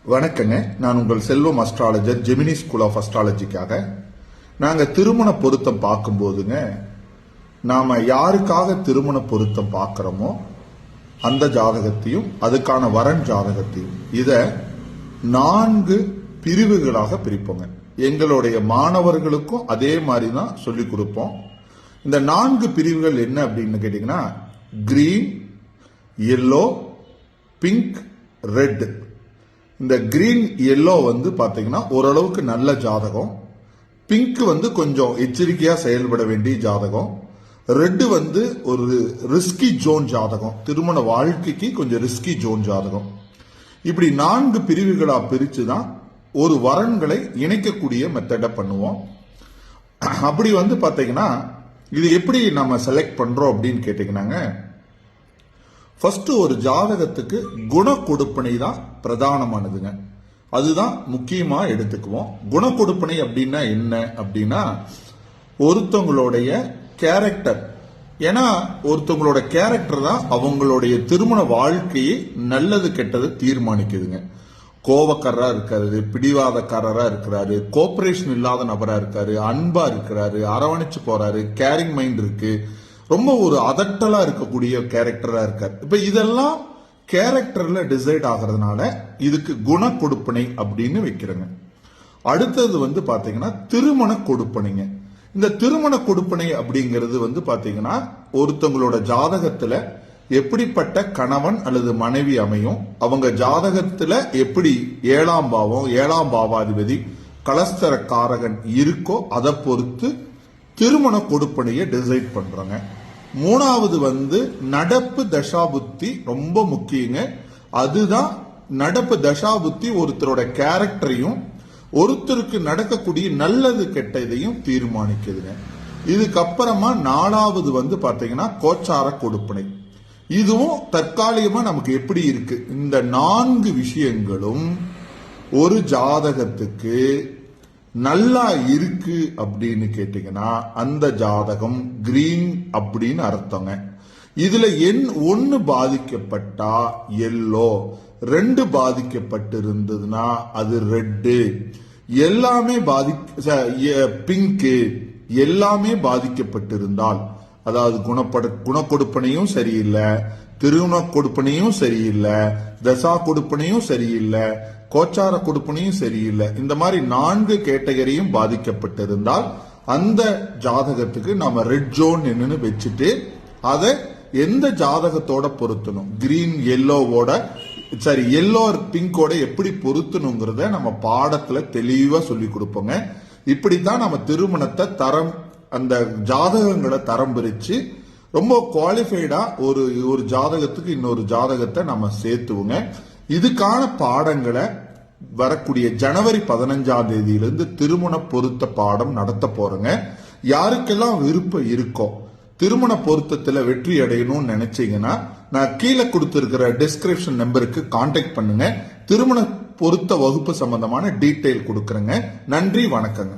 வணக்கங்க. நான் உங்கள் செல்வம் அஸ்ட்ராலஜர், ஜெமினி ஸ்கூல் ஆஃப் அஸ்ட்ராலஜிக்காக. நாங்க திருமண பொருத்தம் பார்க்கும்போதுங்க, நாம யாருக்காக திருமண பொருத்தம் பார்க்கிறோமோ அந்த ஜாதகத்தையும் அதுக்கான வரன் ஜாதகத்தையும் இத 4 பிரிவுகளாக பிரிப்போங்க. எங்களுடைய மாணவர்களுக்கும் அதே மாதிரி தான் சொல்லிக் கொடுப்போம். இந்த 4 பிரிவுகள் என்ன அப்படின்னு கேட்டீங்கன்னா, கிரீன், எல்லோ, பிங்க், ரெட். இந்த கிரீன் எல்லோ பாத்தீங்கன்னா ஓரளவுக்கு நல்ல ஜாதகம். பிங்க் கொஞ்சம் எச்சரிக்கையா செயல்பட வேண்டிய ஜாதகம். ரெட் ஒரு ரிஸ்கி ஜோன் ஜாதகம், திருமண வாழ்க்கைக்கு கொஞ்சம் ரிஸ்கி ஜோன் ஜாதகம். இப்படி 4 பிரிவுகளா பிரிச்சுதான் ஒரு வரன்களை இணைக்கக்கூடிய மெத்தட பண்ணுவோம். அப்படி பாத்தீங்கன்னா இது எப்படி நம்ம செலக்ட் பண்றோம் அப்படின்னு கேட்டீங்கன்னாங்க, ஃபர்ஸ்ட் ஒரு ஜாதகத்துக்கு குண கொடுப்பனை தான் பிரதானமானதுங்க. அதுதான் முக்கியமா எடுத்துக்குவோம். குண கொடுப்பனை அப்படின்னா என்ன அப்படின்னா, ஒருத்தவங்களுடைய கேரக்டர். ஏன்னா ஒருத்தவங்களோட கேரக்டர் தான் அவங்களுடைய திருமண வாழ்க்கையை நல்லது கெட்டது தீர்மானிக்குதுங்க. கோபக்காரரா இருக்காரு, பிடிவாதக்காரரா இருக்கிறாரு, கோஆபரேஷன் இல்லாத நபரா இருக்காரு, அன்பா இருக்கிறாரு, அரவணைச்சு போறாரு, கேரிங் மைண்ட் இருக்கு, ரொம்ப ஒரு அதட்டலா இருக்கக்கூடிய கேரக்டரா இருக்காரு. இப்ப இதெல்லாம் கேரக்டர்ல டிசைட் ஆகிறதுனால இதுக்கு குண கொடுப்பனை அப்படின்னு வைக்கிறேங்க. அடுத்தது பாத்தீங்கன்னா திருமண கொடுப்பனைங்க. இந்த திருமண கொடுப்பனை அப்படிங்கிறது பாத்தீங்கன்னா ஒருத்தவங்களோட ஜாதகத்துல எப்படிப்பட்ட கணவன் அல்லது மனைவி அமையும், அவங்க ஜாதகத்துல எப்படி 7ஆம் பாவம் 7ஆம் பாவாதிபதி கலஸ்தர காரகன் இருக்கோ அதை பொறுத்து திருமண கொடுப்பனையை டிசைட் பண்றாங்க. 3வது நடப்பு தசாபுத்தி ரொம்ப முக்கியங்க. அதுதான் நடப்பு தசாபுத்தி ஒருத்தரோட கேரக்டரையும் ஒருத்தருக்கு நடக்கக்கூடிய நல்லது கெட்டதையும் தீர்மானிக்குதுங்க. இதுக்கப்புறமா 4வது பாத்தீங்கன்னா கோச்சார கொடுப்பனை. இதுவும் தற்காலிகமா நமக்கு எப்படி இருக்கு, இந்த 4 விஷயங்களும் ஒரு ஜாதகத்துக்கு நல்லா இருக்கு அப்படின்னு கேட்டீங்கன்னா அந்த ஜாதகம் கிரீன் அப்படின்னு அர்த்தங்க. இதுல எண் 1 பாதிக்கப்பட்டா எல்லோ, 2 பாதிக்கப்பட்டு இருந்ததுன்னா அது ரெட்டு, எல்லாமே பிங்க், எல்லாமே பாதிக்கப்பட்டிருந்தால், அதாவது குண கொடுப்பனையும் சரியில்லை, திருமண கொடுப்பனையும் சரியில்லை, தசா கொடுப்பனையும் சரியில்லை, கோச்சார கொடுப்பனையும் சரியில்லை, இந்த மாதிரி 4 கேட்டகரியும் பாதிக்கப்பட்டிருந்தால் அந்த ஜாதகத்துக்கு நாம ரெட் ஜோன் என்னன்னு வச்சுட்டு அதை எந்த ஜாதகத்தோட பொருத்தணும், கிரீன் எல்லோவோட எல்லோ பிங்கோட எப்படி பொருத்தணுங்கிறத நம்ம பாடத்துல தெளிவா சொல்லி கொடுப்போங்க. இப்படித்தான் நம்ம திருமணத்தை தரம், அந்த ஜாதகங்களை தரம் பிரிச்சு ரொம்ப குவாலிஃபைடா ஒரு ஜாதகத்துக்கு இன்னொரு ஜாதகத்தை நம்ம சேர்த்துவோங்க. இதுக்கான பாடங்களை வரக்கூடிய ஜனவரி 15ஆம் தேதியிலிருந்து திருமண பொருத்த பாடம் நடத்த போறோங்க. யாருக்கெல்லாம் விருப்பம் இருக்கோ திருமண பொருத்தத்துல வெற்றி அடையணும்னு நினைச்சீங்கன்னா நான் கீழே கொடுத்திருக்கிற டிஸ்கிரிப்ஷன் நம்பருக்கு கான்டாக்ட் பண்ணுங்க. திருமண பொருத்த வகுப்பு சம்பந்தமான டீட்டெயில் கொடுக்கறேங்க. நன்றி, வணக்கங்க.